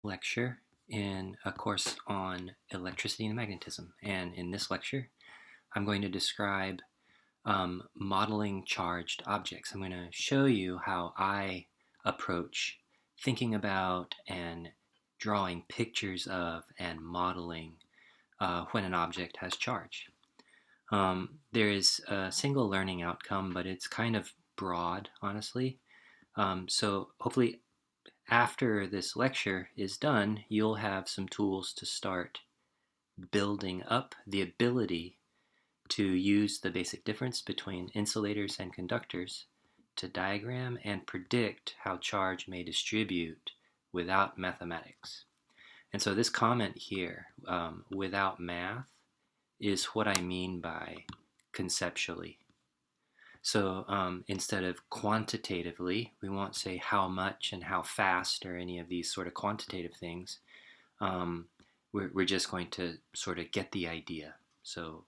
lecture in a course on electricity and magnetism. And in this lecture, I'm going to describe modeling charged objects. I'm going to show you how I approach thinking about and drawing pictures of and modeling when an object has charge. There is a single learning outcome, but it's kind of broad, honestly. So hopefully after this lecture is done, you'll have some tools to start building up the ability to use the basic difference between insulators and conductors to diagram and predict how charge may distribute without mathematics. And so this comment here, without math, is what I mean by conceptually. So instead of quantitatively, we won't say how much and how fast or any of these sort of quantitative things. We're just going to sort of get the idea. So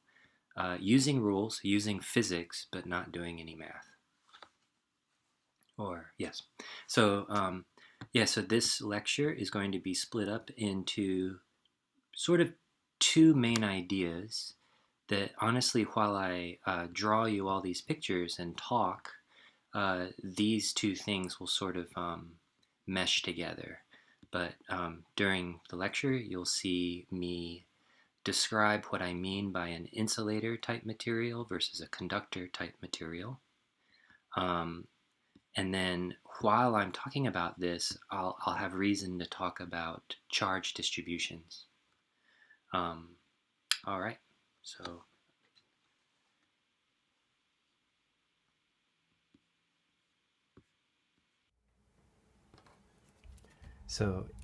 using rules, using physics, but not doing any math. Or, yes. So, so this lecture is going to be split up into sort of two main ideas that honestly, while I draw you all these pictures and talk, these two things will sort of mesh together. But during the lecture, you'll see me describe what I mean by an insulator type material versus a conductor type material. And then while I'm talking about this, I'll have reason to talk about charge distributions. All right, so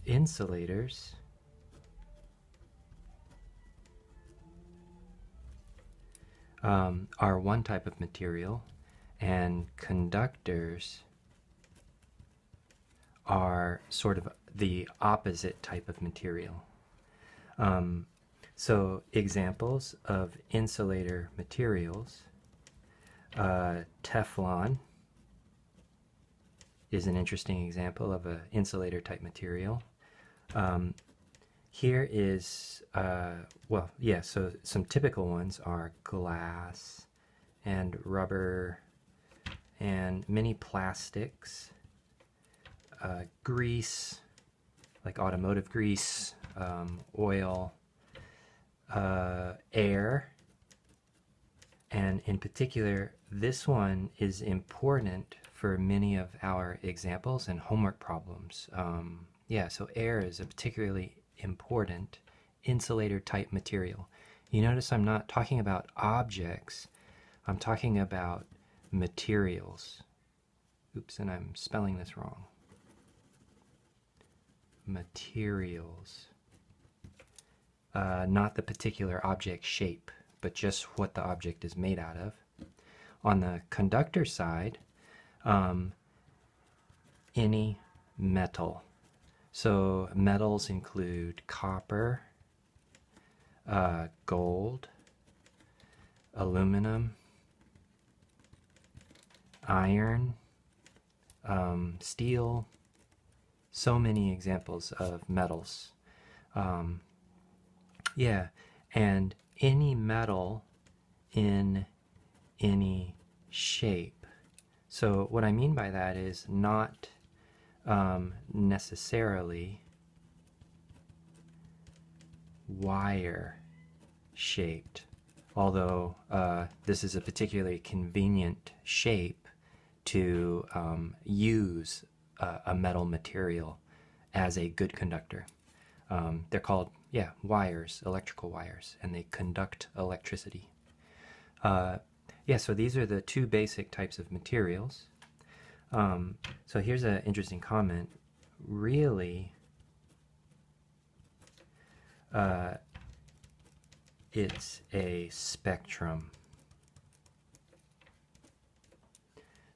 insulators are one type of material, and conductors are sort of the opposite type of material. So examples of insulator materials, Teflon is an interesting example of an insulator type material. Here is, so some typical ones are glass and rubber and many plastics, grease, like automotive grease, oil, air, and in particular, this one is important for many of our examples and homework problems. So air is a particularly important insulator type material. You notice I'm not talking about objects, I'm talking about materials. Oops, and I'm spelling this wrong. Materials. Not the particular object shape, but just what the object is made out of. On the conductor side, any metal. So metals include copper, gold, aluminum, iron, steel, so many examples of metals. And any metal in any shape. So what I mean by that is not necessarily wire shaped, although this is a particularly convenient shape to use a metal material as a good conductor. They're called, wires, electrical wires, and they conduct electricity. So these are the two basic types of materials. So here's an interesting comment. Really, it's a spectrum.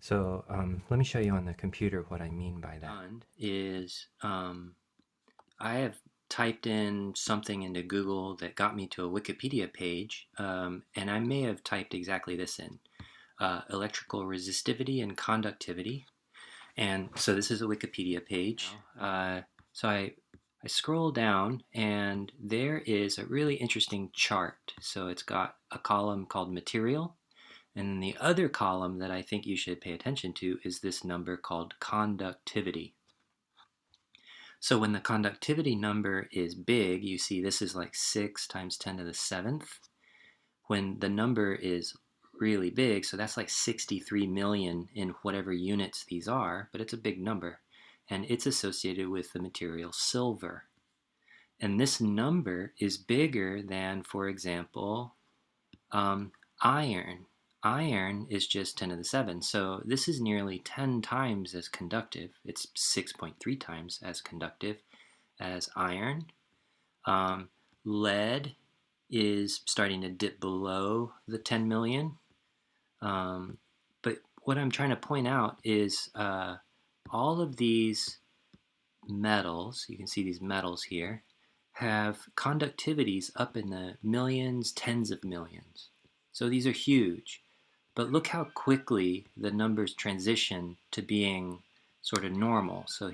So let me show you on the computer what I mean by that. Is I have typed in something into Google that got me to a Wikipedia page, and I may have typed exactly this in. Electrical resistivity and conductivity. And so this is a Wikipedia page. So I I scroll down and there is a really interesting chart. So it's got a column called material, and then the other column that I think you should pay attention to is this number called conductivity. So when the conductivity number is big, you see this is like 6 times 10 to the 7th. When the number is really big, so that's like 63 million in whatever units these are, but it's a big number, and it's associated with the material silver. And this number is bigger than, for example, iron. Iron is just 10 to the 7, so this is nearly 10 times as conductive. It's 6.3 times as conductive as iron. Lead is starting to dip below the 10 million. But what I'm trying to point out is all of these metals, you can see these metals here, have conductivities up in the millions, tens of millions. So these are huge. But look how quickly the numbers transition to being sort of normal. So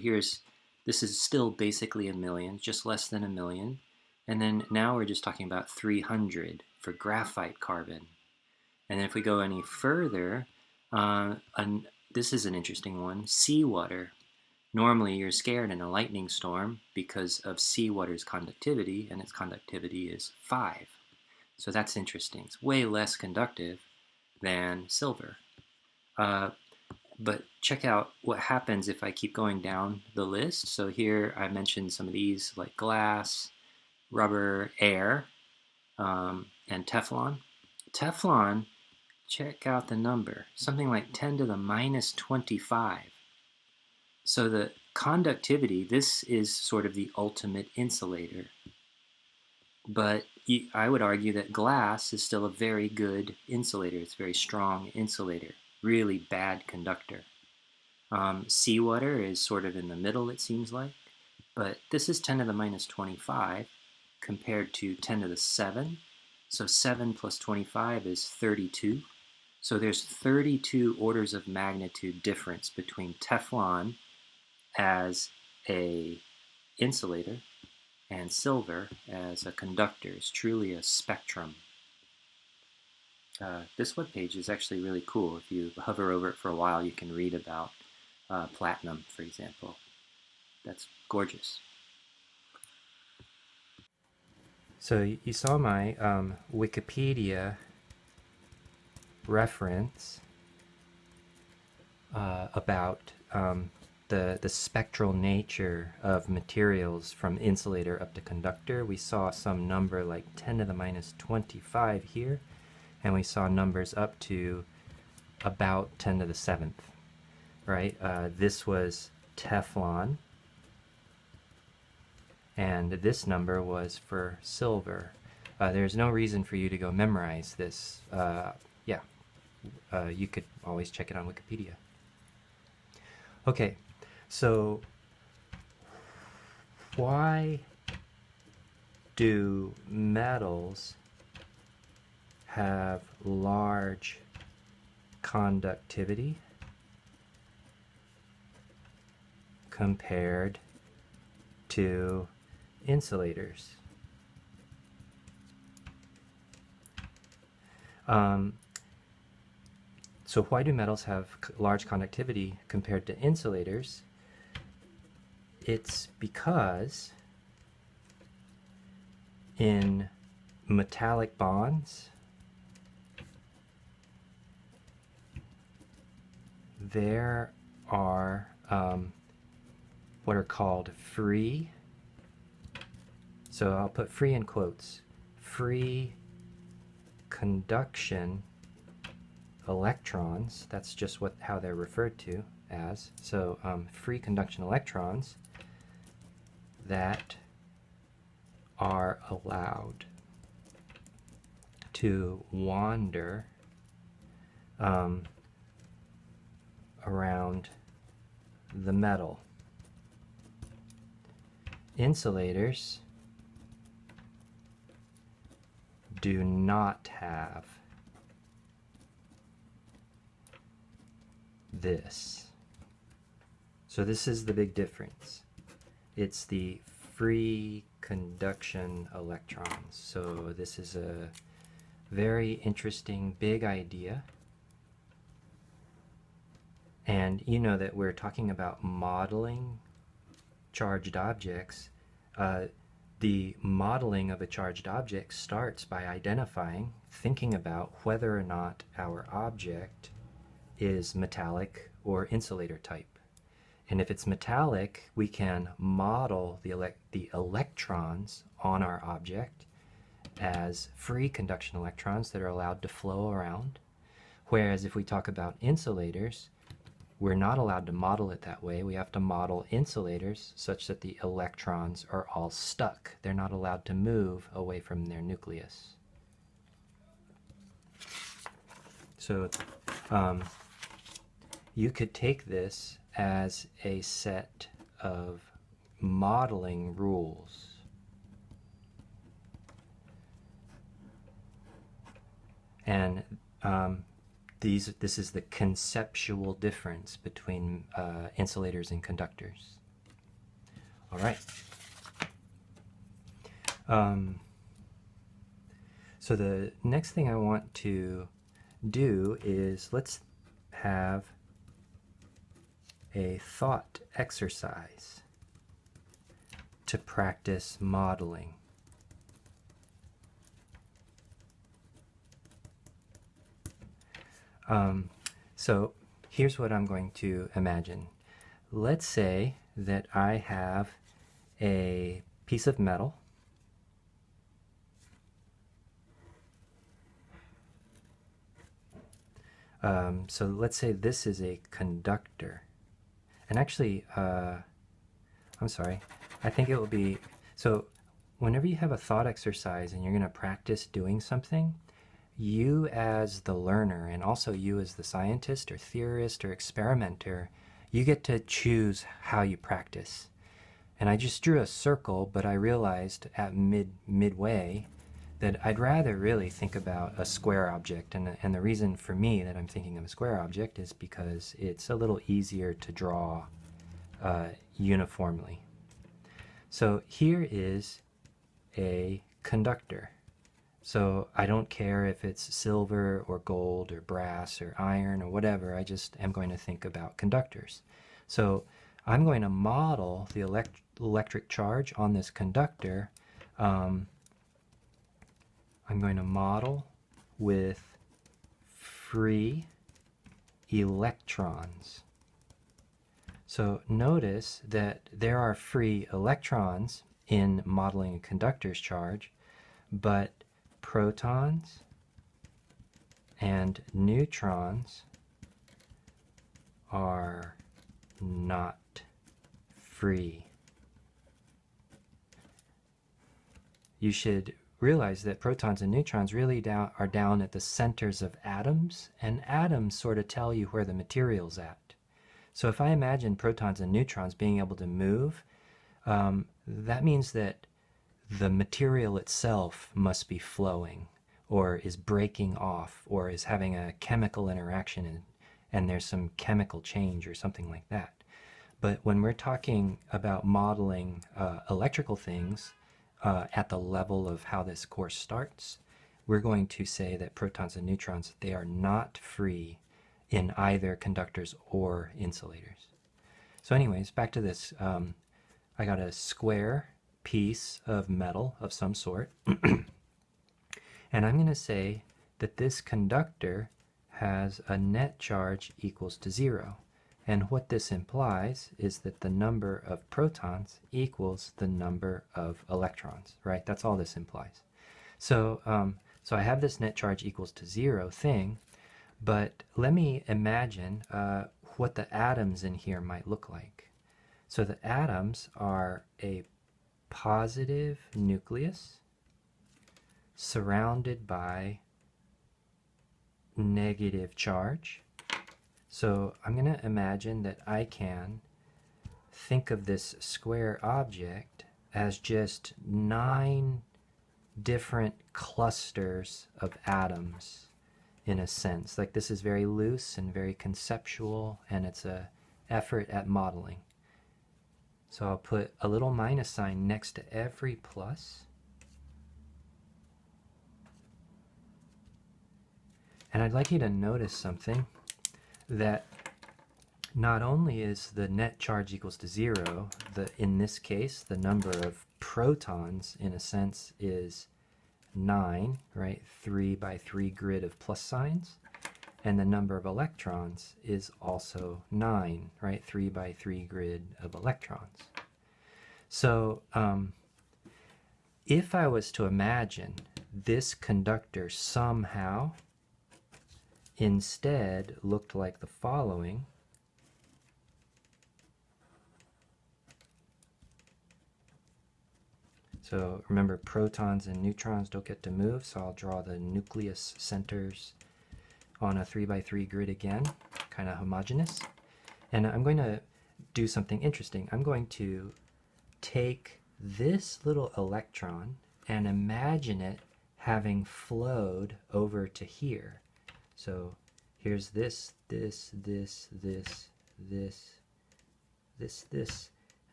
this is still basically a million, just less than a million. And then now we're just talking about 300 for graphite carbon. And if we go any further, this is an interesting one, seawater. Normally you're scared in a lightning storm because of seawater's conductivity, and its conductivity is 5. So that's interesting. It's way less conductive than silver. But check out what happens if I keep going down the list. So here I mentioned some of these like glass, rubber, air, and Teflon. Teflon, check out the number, something like 10 to the minus 25. So the conductivity, this is sort of the ultimate insulator. But I would argue that glass is still a very good insulator. It's a very strong insulator, really bad conductor. Seawater is sort of in the middle, it seems like. But this is 10 to the minus 25 compared to 10 to the 7. So 7 plus 25 is 32. So there's 32 orders of magnitude difference between Teflon as a insulator and silver as a conductor. It's truly a spectrum. This webpage is actually really cool. If you hover over it for a while, you can read about platinum, for example. That's gorgeous. So you saw my Wikipedia reference about the spectral nature of materials from insulator up to conductor. We saw some number like 10 to the minus 25 here, and we saw numbers up to about 10 to the 7th, right? This was Teflon, and this number was for silver. There's no reason for you to go memorize this. You could always check it on Wikipedia. Okay, so why do metals have large conductivity compared to insulators? So why do metals have large conductivity compared to insulators? It's because in metallic bonds, there are what are called free, so I'll put free in quotes, free conduction electrons. That's just how they're referred to as. So free conduction electrons that are allowed to wander around the metal. Insulators do not have this. So this is the big difference. It's the free conduction electrons. So this is a very interesting big idea. And you know that we're talking about modeling charged objects. The modeling of a charged object starts by identifying, thinking about whether or not our object is metallic or insulator type. And if it's metallic, we can model the electrons on our object as free conduction electrons that are allowed to flow around. Whereas if we talk about insulators, we're not allowed to model it that way. We have to model insulators such that the electrons are all stuck. They're not allowed to move away from their nucleus. So you could take this as a set of modeling rules. And this is the conceptual difference between insulators and conductors. All right. So the next thing I want to do is let's have a thought exercise to practice modeling. So here's what I'm going to imagine. Let's say that I have a piece of metal. So let's say this is a conductor. And actually, I'm sorry, I think it will be, so whenever you have a thought exercise and you're going to practice doing something, you as the learner, and also you as the scientist or theorist or experimenter, you get to choose how you practice. And I just drew a circle, but I realized at midway that I'd rather really think about a square object. And the reason for me that I'm thinking of a square object is because it's a little easier to draw uniformly. So here is a conductor. So I don't care if it's silver or gold or brass or iron or whatever, I just am going to think about conductors. So I'm going to model the electric charge on this conductor. I'm going to model with free electrons. So notice that there are free electrons in modeling a conductor's charge, but protons and neutrons are not free. You should realize that protons and neutrons really are down at the centers of atoms, and atoms sort of tell you where the material's at. So if I imagine protons and neutrons being able to move, that means that the material itself must be flowing, or is breaking off, or is having a chemical interaction, and there's some chemical change or something like that. But when we're talking about modeling electrical things at the level of how this course starts, we're going to say that protons and neutrons, they are not free in either conductors or insulators. So anyways, back to this. I got a square piece of metal of some sort, and I'm going to say that this conductor has a net charge equals to 0. And what this implies is that the number of protons equals the number of electrons, right? That's all this implies. So, so I have this net charge equals to 0 thing, but let me imagine what the atoms in here might look like. So the atoms are a positive nucleus surrounded by negative charge. So I'm going to imagine that I can think of this square object as just 9 different clusters of atoms, in a sense. Like, this is very loose and very conceptual, and it's an effort at modeling. So I'll put a little minus sign next to every plus. And I'd like you to notice something, that not only is the net charge equals to 0, in this case, the number of protons, in a sense, is 9, right? 3 by 3 grid of plus signs. And the number of electrons is also 9, right? 3 by 3 grid of electrons. So if I was to imagine this conductor somehow instead looked like the following. So remember, protons and neutrons don't get to move, so I'll draw the nucleus centers on a 3 by 3 grid again, kind of homogeneous. And I'm going to do something interesting. I'm going to take this little electron and imagine it having flowed over to here. So here's this,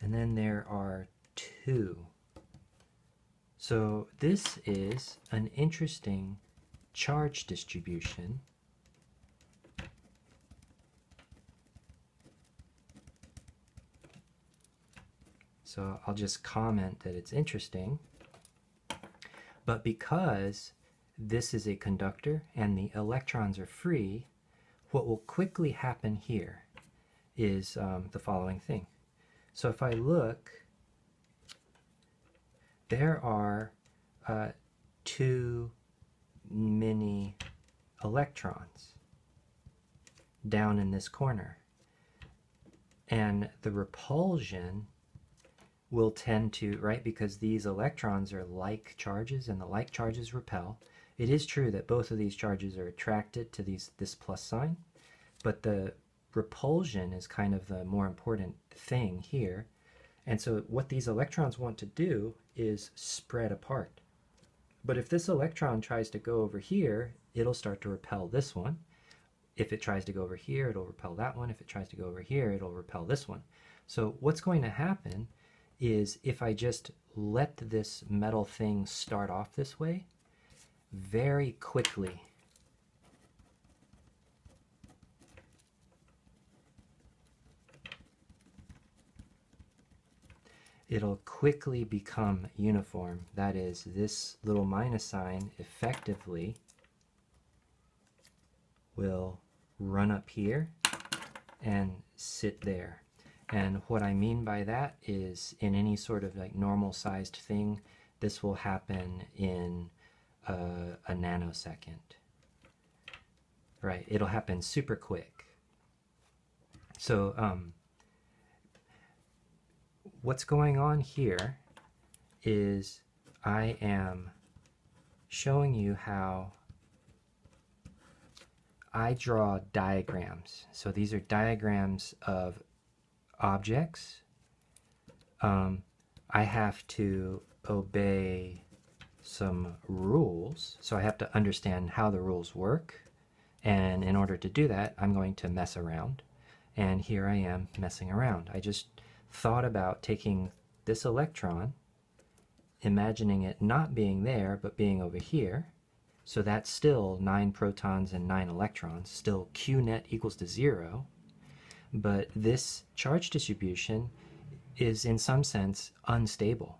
and then there are 2. So this is an interesting charge distribution. So I'll just comment that it's interesting. But because this is a conductor and the electrons are free, what will quickly happen here is the following thing. So if I look, there are 2 mini electrons down in this corner. And the repulsion will tend to, right, because these electrons are like charges and the like charges repel. It is true that both of these charges are attracted to this plus sign, but the repulsion is kind of the more important thing here. And so what these electrons want to do is spread apart. But if this electron tries to go over here, it'll start to repel this one. If it tries to go over here, it'll repel that one. If it tries to go over here, it'll repel this one. So what's going to happen is, if I just let this metal thing start off this way, very quickly it'll quickly become uniform. That is, this little minus sign effectively will run up here and sit there. And what I mean by that is, in any sort of like normal sized thing, this will happen in a nanosecond. Right, it'll happen super quick. So what's going on here is I am showing you how I draw diagrams. So these are diagrams of objects. I have to obey some rules, so I have to understand how the rules work, and in order to do that, I'm going to mess around. And here I am messing around. I just thought about taking this electron, imagining it not being there but being over here. So that's still 9 protons and 9 electrons, still Q net equals to 0. But this charge distribution is in some sense unstable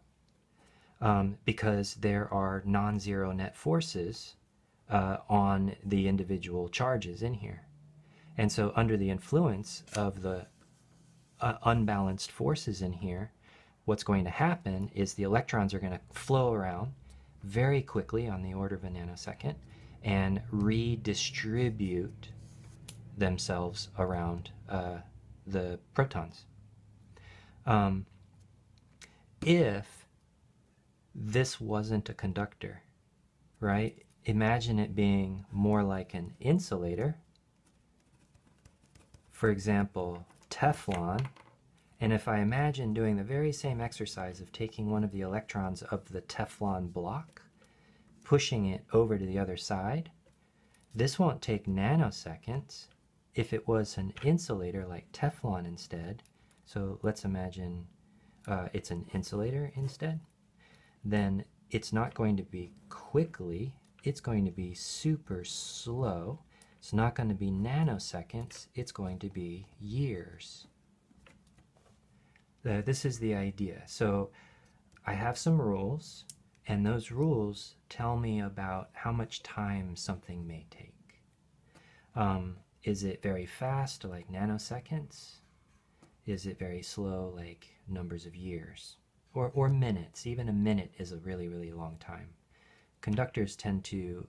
because there are non-zero net forces on the individual charges in here. And so under the influence of the unbalanced forces in here, what's going to happen is the electrons are going to flow around very quickly, on the order of a nanosecond, and redistribute themselves around the protons. If this wasn't a conductor, right? Imagine it being more like an insulator. For example, Teflon. And if I imagine doing the very same exercise of taking one of the electrons of the Teflon block, pushing it over to the other side, this won't take nanoseconds. If it was an insulator like Teflon instead, so let's imagine it's an insulator instead, then it's not going to be quickly, it's going to be super slow. It's not going to be nanoseconds, it's going to be years. This is the idea. So I have some rules, and those rules tell me about how much time something may take. Is it very fast, like nanoseconds? Is it very slow, like numbers of years? Or minutes? Even a minute is a really, really long time. Conductors tend to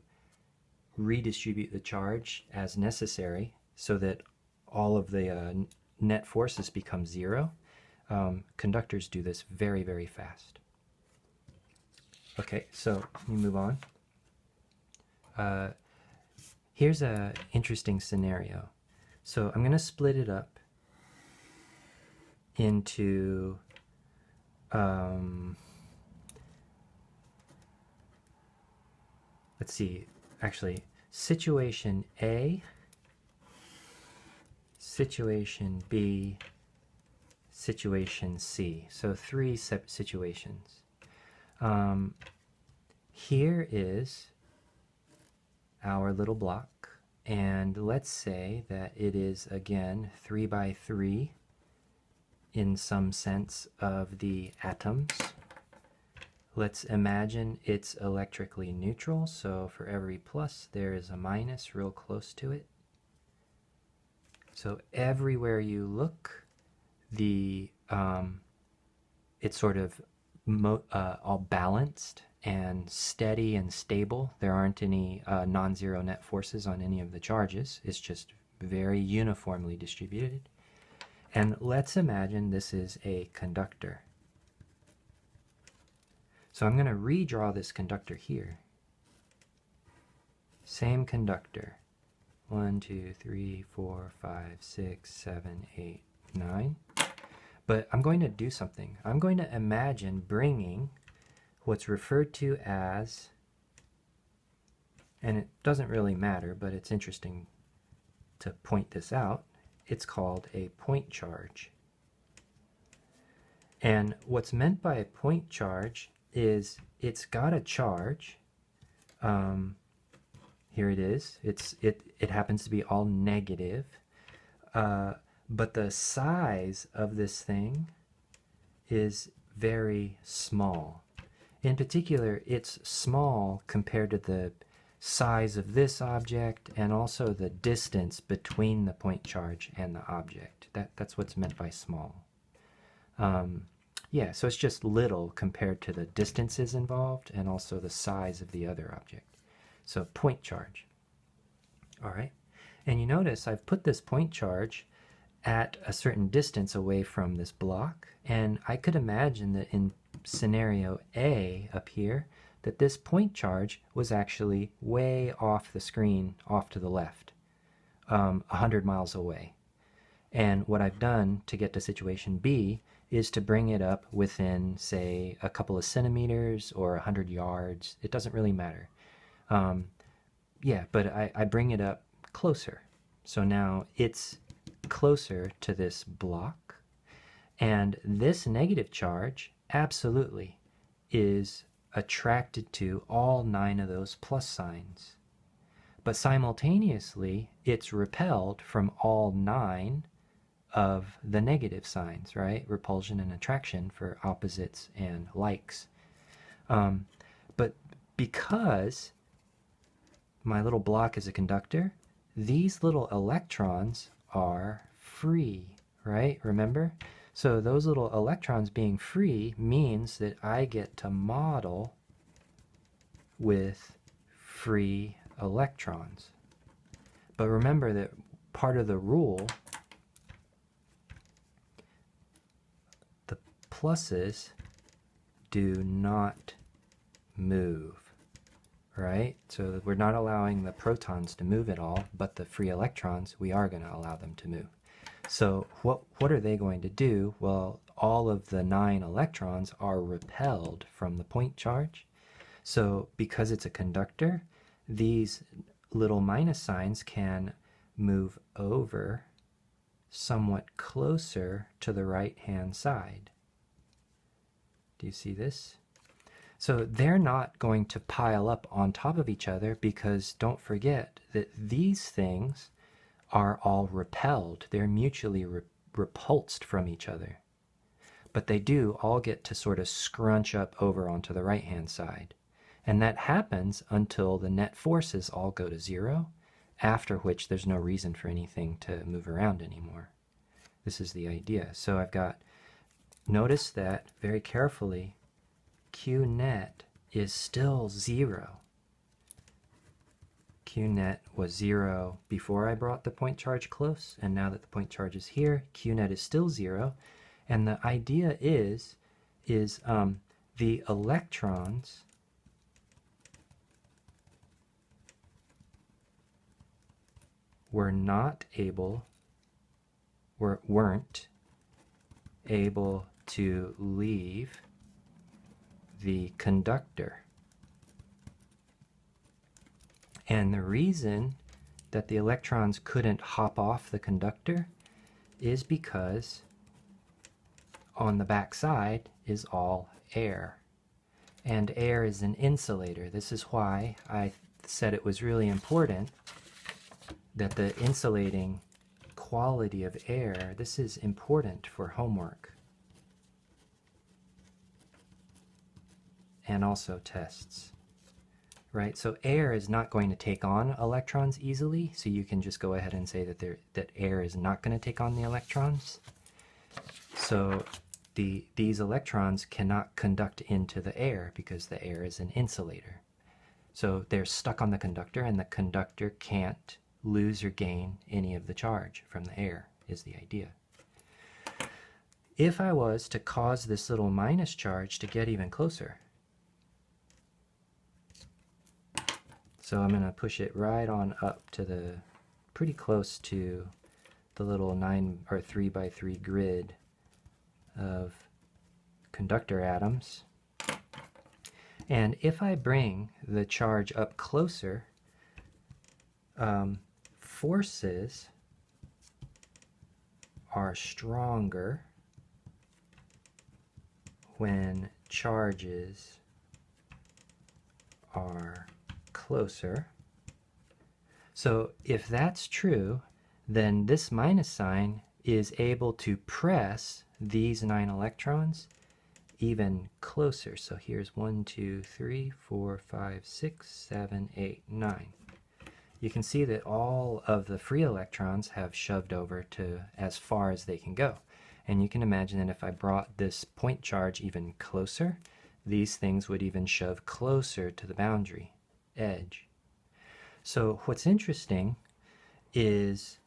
redistribute the charge as necessary so that all of the net forces become zero. Conductors do this very, very fast. Okay, so let me move on. Here's an interesting scenario. So I'm going to split it up into let's see, actually, situation A, situation B, situation C. So 3 separate situations. Here is our little block, and let's say that it is again 3 by 3 in some sense of the atoms. Let's imagine it's electrically neutral, so for every plus there is a minus real close to it. So everywhere you look, the it's sort of all balanced and steady and stable. There aren't any non-zero net forces on any of the charges. It's just very uniformly distributed. And let's imagine this is a conductor. So I'm going to redraw this conductor here. Same conductor. 1, 2, 3, 4, 5, 6, 7, 8, 9. But I'm going to do something. I'm going to imagine bringing what's referred to as, and it doesn't really matter, but it's interesting to point this out, it's called a point charge. And what's meant by a point charge is it's got a charge. Here it is. It happens to be all negative. But the size of this thing is very small. In particular, it's small compared to the size of this object and also the distance between the point charge and the object. That's what's meant by small. Yeah, so it's just little compared to the distances involved and also the size of the other object. So point charge. All right. And you notice I've put this point charge at a certain distance away from this block, and I could imagine that in scenario A up here, that this point charge was actually way off the screen, off to the left, 100 miles away. And what I've done to get to situation B is to bring it up within, say, a couple of centimeters or 100 yards. It doesn't really matter. Yeah, but I bring it up closer. So now it's closer to this block, and this negative charge absolutely is attracted to all 9 of those plus signs, but simultaneously it's repelled from all 9 of the negative signs, right? Repulsion and attraction for opposites and likes. But because my little block is a conductor, these little electrons are free, right? Remember? So those little electrons being free means that I get to model with free electrons. But remember that part of the rule, the pluses do not move, right? So we're not allowing the protons to move at all, but the free electrons, we are going to allow them to move. So what are they going to do? Well, all of the 9 electrons are repelled from the point charge. So because it's a conductor, these little minus signs can move over somewhat closer to the right-hand side. Do you see this? So they're not going to pile up on top of each other, because don't forget that these things are all repelled. They're mutually repulsed from each other. But they do all get to sort of scrunch up over onto the right-hand side. And that happens until the net forces all go to zero, after which there's no reason for anything to move around anymore. This is the idea. So I've got, notice that very carefully, Q net is still 0. Q net was 0 before I brought the point charge close, and now that the point charge is here, Q net is still 0. And the idea is the electrons weren't able to leave the conductor. And the reason that the electrons couldn't hop off the conductor is because on the back side is all air. And air is an insulator. This is why I said it was really important that the insulating quality of air, this is important for homework and also tests, right? So air is not going to take on electrons easily, so you can just go ahead and say that air is not going to take on the electrons. So these electrons cannot conduct into the air because the air is an insulator. So they're stuck on the conductor, and the conductor can't lose or gain any of the charge from the air, is the idea. If I was to cause this little minus charge to get even closer, so I'm going to push it right on up to the, pretty close to the little 3 by 3 grid of conductor atoms. And if I bring the charge up closer, forces are stronger when charges are closer. So if that's true, then this minus sign is able to press these 9 electrons even closer. So here's 1, 2, 3, 4, 5, 6, 7, 8, 9. You can see that all of the free electrons have shoved over to as far as they can go. And you can imagine that if I brought this point charge even closer, these things would even shove closer to the boundary edge. So what's interesting is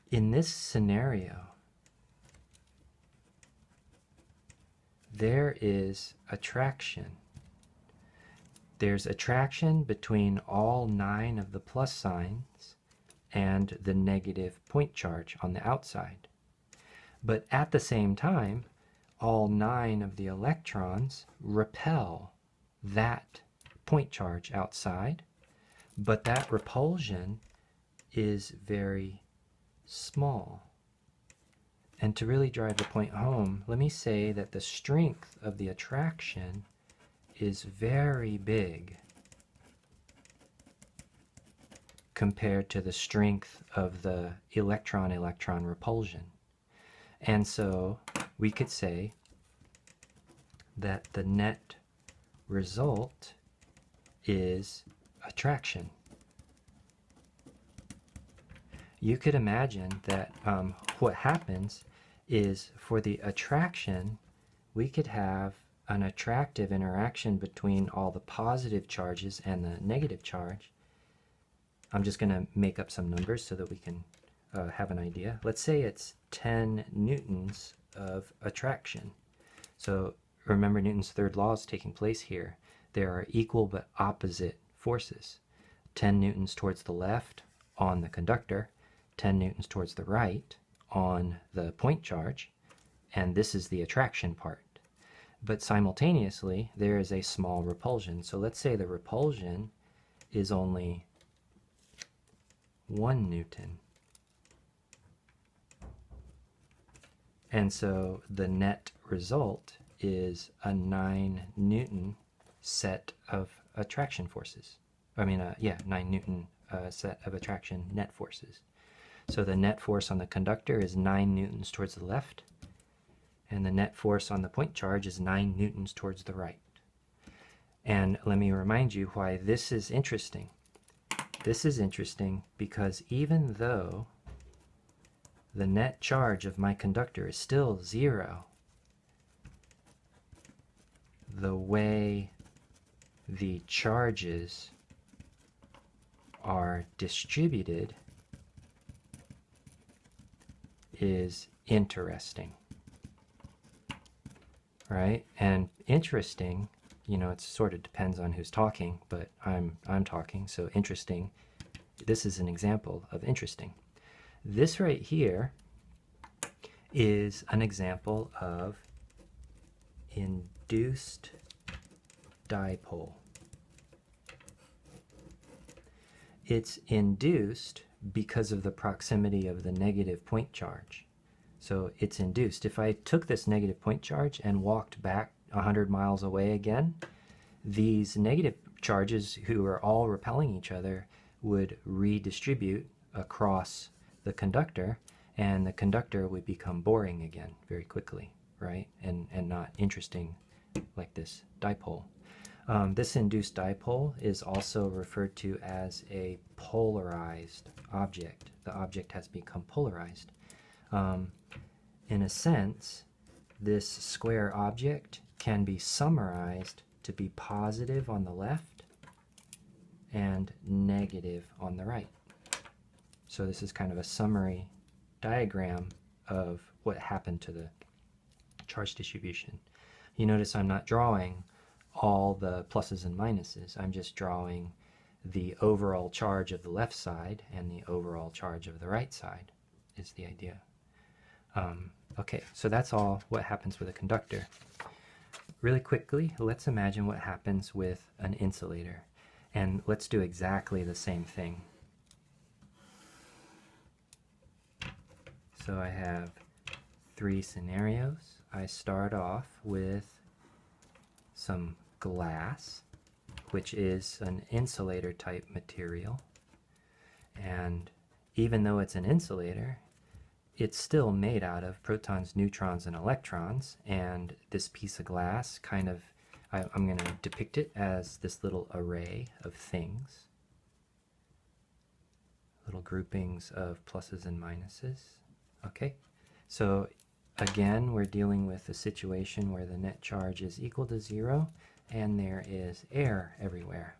in this scenario, there is attraction. There's attraction between all 9 of the plus signs and the negative point charge on the outside. But at the same time, all 9 of the electrons repel that point charge outside, but that repulsion is very small. And to really drive the point home, let me say that the strength of the attraction is very big compared to the strength of the electron-electron repulsion. And so we could say that the net result is attraction. You could imagine that what happens is for the attraction, we could have an attractive interaction between all the positive charges and the negative charge. I'm just going to make up some numbers so that we can have an idea. Let's say it's 10 newtons of attraction. So remember, Newton's third law is taking place here. There are equal but opposite forces. 10 newtons towards the left on the conductor, 10 newtons towards the right on the point charge, and this is the attraction part. But simultaneously, there is a small repulsion. So let's say the repulsion is only 1 Newton. And so the net result is a 9 Newton set of attraction forces. I mean, 9 Newton set of attraction net forces. So the net force on the conductor is 9 newtons towards the left, and the net force on the point charge is 9 newtons towards the right. And let me remind you why this is interesting. This is interesting because even though the net charge of my conductor is still 0, the way the charges are distributed is interesting, right? And interesting, it sort of depends on who's talking, but I'm talking, so interesting. This is an example of interesting. This right here is an example of induced dipole. It's induced because of the proximity of the negative point charge. So it's induced. If I took this negative point charge and walked back 100 miles away again, these negative charges, who are all repelling each other, would redistribute across the conductor, and the conductor would become boring again very quickly, right? And not interesting like this dipole. This induced dipole is also referred to as a polarized object. The object has become polarized. In a sense, this square object can be summarized to be positive on the left and negative on the right. So this is kind of a summary diagram of what happened to the charge distribution. You notice I'm not drawing all the pluses and minuses. I'm just drawing the overall charge of the left side and the overall charge of the right side is the idea. Okay, so that's all what happens with a conductor. Really quickly, let's imagine what happens with an insulator. And let's do exactly the same thing. So I have 3 scenarios. I start off with some glass, which is an insulator type material. And even though it's an insulator, it's still made out of protons, neutrons, and electrons. And this piece of glass kind of, I'm going to depict it as this little array of things, little groupings of pluses and minuses. Okay, so again, we're dealing with a situation where the net charge is equal to 0 and there is air everywhere.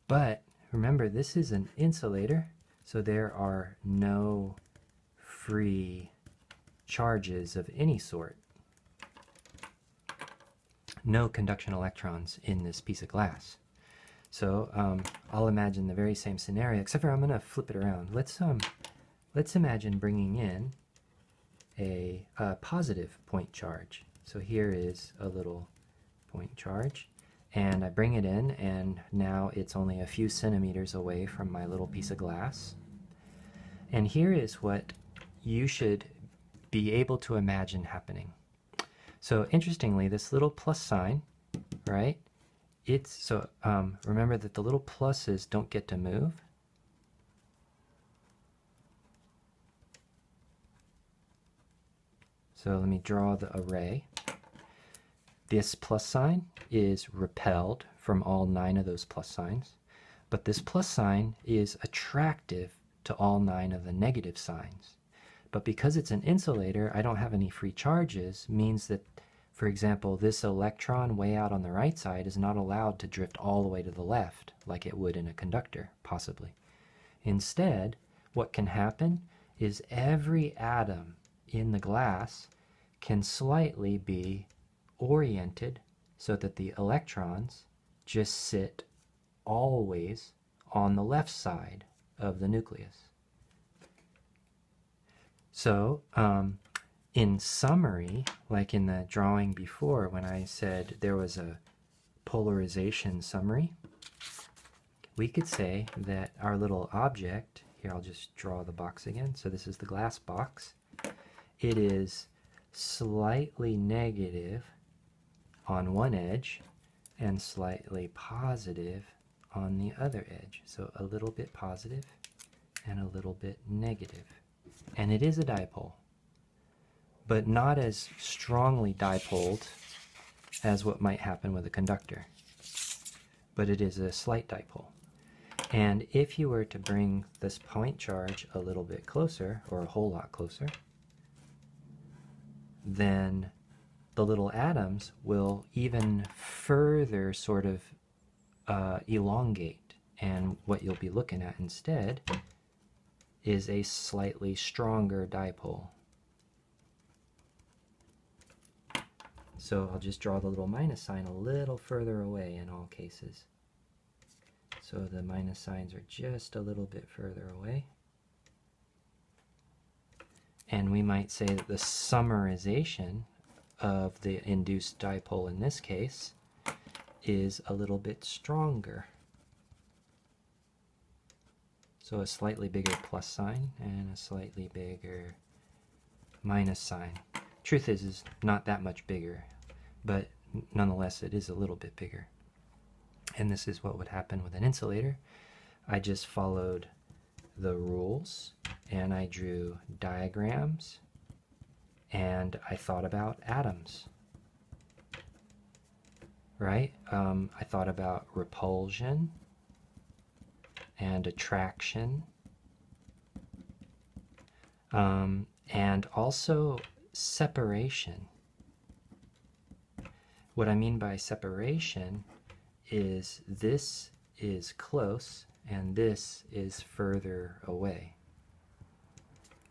But remember, this is an insulator, so there are no free charges of any sort. No conduction electrons in this piece of glass. So I'll imagine the very same scenario, except for I'm going to flip it around. Let's imagine bringing in a positive point charge. So here is a little point charge, and I bring it in, and now it's only a few centimeters away from my little piece of glass. And here is what you should be able to imagine happening. So interestingly, this little plus sign, right? Remember that the little pluses don't get to move. So let me draw the array. This plus sign is repelled from all 9 of those plus signs, but this plus sign is attractive to all 9 of the negative signs. But because it's an insulator, I don't have any free charges, means that, for example, this electron way out on the right side is not allowed to drift all the way to the left like it would in a conductor, possibly. Instead, what can happen is every atom in the glass can slightly be oriented so that the electrons just sit always on the left side of the nucleus. So, in summary, like in the drawing before when I said there was a polarization summary, we could say that our little object, here I'll just draw the box again, so this is the glass box, it is slightly negative on one edge and slightly positive on the other edge. So a little bit positive and a little bit negative. And it is a dipole, but not as strongly dipoled as what might happen with a conductor. But it is a slight dipole. And if you were to bring this point charge a little bit closer, or a whole lot closer, then the little atoms will even further sort of elongate. And what you'll be looking at instead is a slightly stronger dipole. So I'll just draw the little minus sign a little further away in all cases. So the minus signs are just a little bit further away. And we might say that the summarization of the induced dipole in this case is a little bit stronger. So a slightly bigger plus sign and a slightly bigger minus sign. Truth is not that much bigger, but nonetheless it is a little bit bigger. And this is what would happen with an insulator. I just followed the rules and I drew diagrams and I thought about atoms, right? I thought about repulsion and attraction, and also separation. What I mean by separation is this is close and this is further away,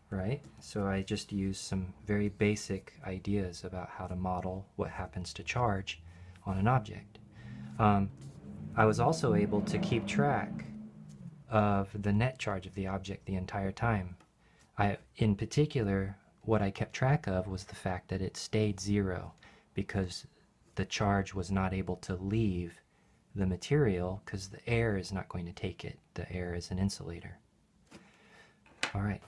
right? So I just used some very basic ideas about how to model what happens to charge on an object. I was also able to keep track of the net charge of the object the entire time. In particular, what I kept track of was the fact that it stayed zero because the charge was not able to leave the material because the air is not going to take it. The air is an insulator. All right.